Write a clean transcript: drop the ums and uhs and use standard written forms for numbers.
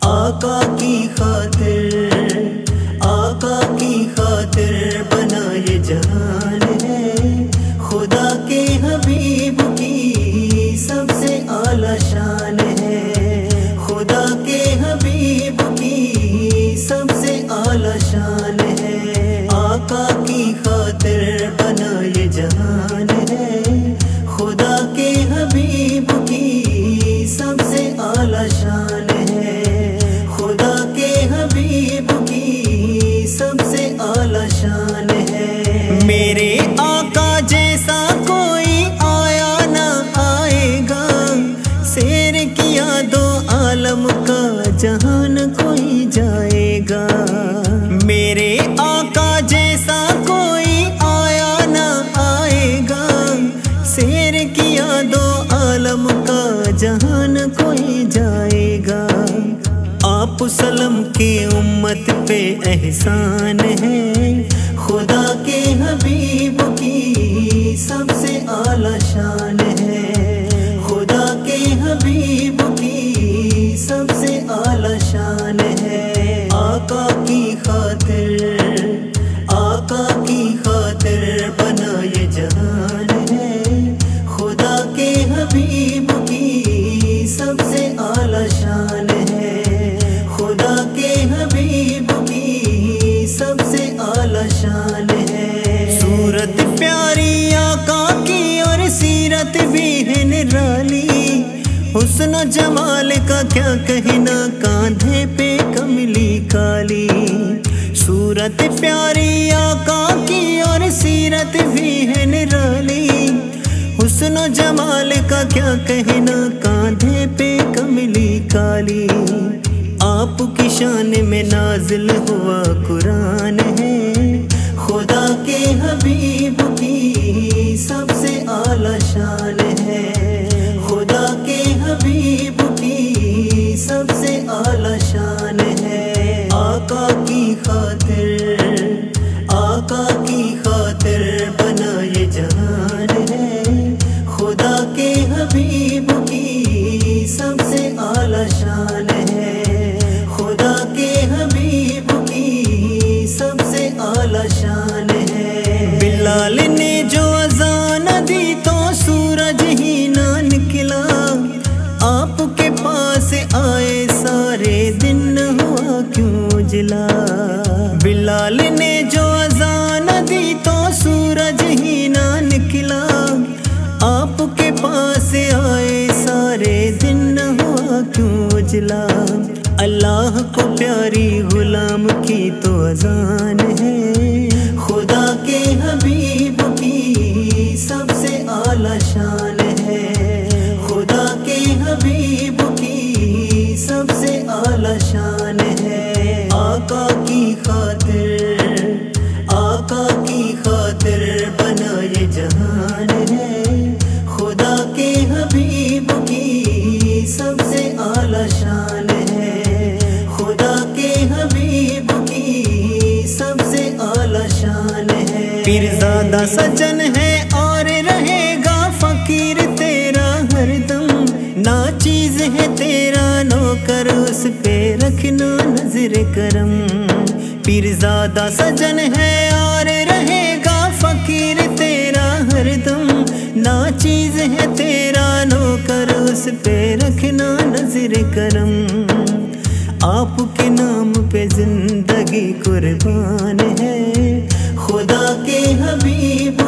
آقا کی خاطر، آقا کی خاطر بنا یہ جہان ہے، خدا کے حبیب کی سب سے اعلیٰ شان ہے، خدا کے حبیب کی سب سے اعلیٰ شان ہے، آقا کی خاطر بنا یہ جہان ہے، خدا کے حبیب کی سب سے اعلیٰ شان ہے، خدا کے حبیب کی سب سے اعلیٰ شان ہے۔ میرے آقا جیسا کوئی آیا نہ آئے گا، سیر کیا دو عالم کا جہان کوئی جائے گا، میرے آقا جیسا کوئی آیا نہ آئے گا، سیر کیا دو عالم کا جہان کوئی جائے گا، آپ سلم کی امت پہ احسان ہے، خدا کے حبیب کی سب سے اعلیٰ شان ہے، خدا کے حبیب کی سب سے اعلیٰ شان ہے، آقا کی خاطر، آقا کی خاطر بنا یہ جہان ہے، خدا کے حبیب کی سب سے اعلیٰ شان ہے، خدا کے حبیب کی سب سے اعلیٰ شان ہے۔ صورت پیاری آقا کی اور سیرت بھی ہے نرالی، حسن و جمال کا کیا کہنا، کاندھے پہ کملی کالی، صورت پیاری آقا کی اور سیرت بھی ہے نرالی، حسن و جمال کا کیا کہنا، کاندھے پہ کملی کالی، آپ کی شان میں نازل ہوا قرآن ہے، خدا کے حبیب کی سب سے اعلیٰ شان ہے، خدا کے حبیب کی سب سے اعلیٰ شان ہے، آقا کی خاطر، آقا کی خاطر بنا یہ جہان ہے، خدا کے حبیب کی سب سے اعلیٰ شان ہے، خدا کے حبیب کی سب سے اعلیٰ شان ہے۔ بلال نے جو اذان دی تو سورج ہی نہ نکلا، آپ کے پاس آئے سارے دن نہ ہوا کیوں جلا، بلال نے جو اذان دی تو سورج ہی نہ نکلا، آپ کے پاس آئے سارے دن نہ ہوا کیوں جلا، اللہ کو پیاری غلام کی تو اذان ہے، خدا کے حبیب کی سب سے اعلیٰ شان ہے، خدا کے حبیب کی سب سے اعلیٰ شان ہے، آقا کی خاطر، آقا کی خاطر بنا یہ جہان ہے، خدا کے حبیب کی سب سے اعلیٰ شان ہے، خدا کے حبیب کی سب سے اعلیٰ شان ہے۔ پیرزادہ سجن ہے اور رہے گا فقیر تیرا ہر دم، نا چیز ہے تیرا نوکر اس پہ رکھنا نظر کرم، پیرزادہ سجن ہے اور رہے گا فقیر تیرا ہر دم، نا چیز ہے تیرا نوکر اس پہ رکھنا نظر کرم، آپ کے نام پہ زندگی قربان ہے، خدا کے حبیب